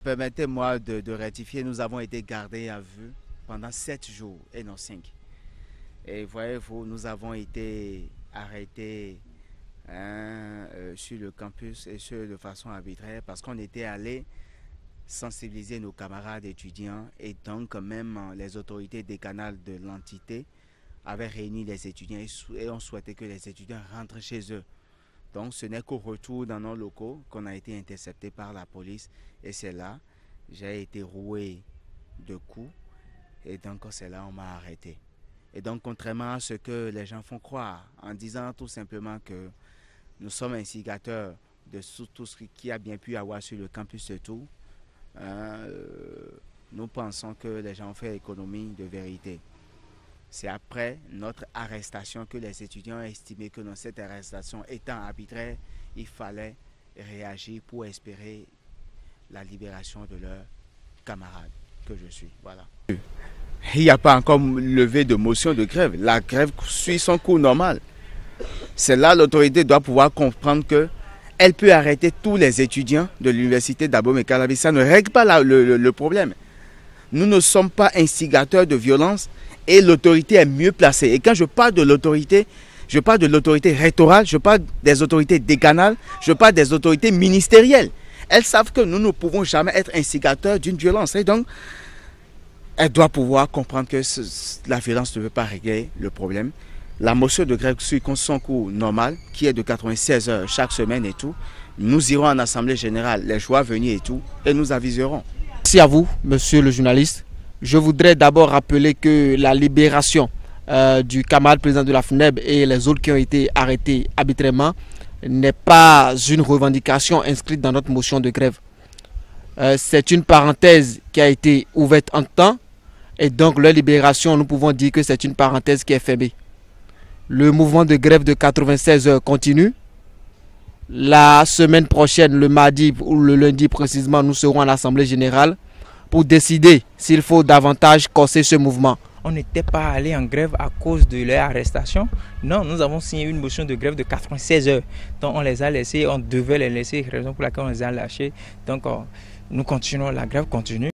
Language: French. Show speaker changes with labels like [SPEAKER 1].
[SPEAKER 1] Permettez-moi de rectifier, nous avons été gardés à vue pendant 7 jours et non 5. Et voyez-vous, nous avons été arrêtés sur le campus et ce de façon arbitraire parce qu'on était allé sensibiliser nos camarades étudiants et donc même les autorités décanales de l'entité avaient réuni les étudiants et on souhaitait que les étudiants rentrent chez eux. Donc ce n'est qu'au retour dans nos locaux qu'on a été intercepté par la police et c'est là j'ai été roué de coups et donc c'est là on m'a arrêté. Et donc contrairement à ce que les gens font croire en disant tout simplement que nous sommes instigateurs de tout ce qui a bien pu avoir sur le campus et tout, nous pensons que les gens ont fait économie de vérité. C'est après notre arrestation que les étudiants ont estimé que dans cette arrestation étant arbitraire, il fallait réagir pour espérer la libération de leurs camarades que je suis. Voilà. Il n'y a pas encore levé de motion de grève. La grève suit son cours normal. C'est là l'autorité doit pouvoir comprendre qu'elle peut arrêter tous les étudiants de l'université d'Abomey-Calavi. Ça ne règle pas le problème. Nous ne sommes pas instigateurs de violence. Et l'autorité est mieux placée. Et quand je parle de l'autorité, je parle de l'autorité rectorale, je parle des autorités décanales, je parle des autorités ministérielles. Elles savent que nous ne pouvons jamais être instigateurs d'une violence. Et donc, elles doivent pouvoir comprendre que la violence ne veut pas régler le problème. La motion de grève suit son cours normal, qui est de 96 heures chaque semaine et tout. Nous irons en assemblée générale les jours à venir et tout, et nous aviserons.
[SPEAKER 2] Merci à vous, monsieur le journaliste. Je voudrais d'abord rappeler que la libération du camarade président de la FNEB et les autres qui ont été arrêtés arbitrairement n'est pas une revendication inscrite dans notre motion de grève. C'est une parenthèse qui a été ouverte en temps et donc leur libération, nous pouvons dire que c'est une parenthèse qui est fermée. Le mouvement de grève de 96 heures continue. La semaine prochaine, le mardi ou le lundi précisément, nous serons à l'Assemblée générale pour décider s'il faut davantage corser ce mouvement.
[SPEAKER 3] On n'était pas allé en grève à cause de leur arrestation. Non, nous avons signé une motion de grève de 96 heures. Donc on les a laissés, on devait les laisser, raison pour laquelle on les a lâchés. Donc nous continuons, la grève continue.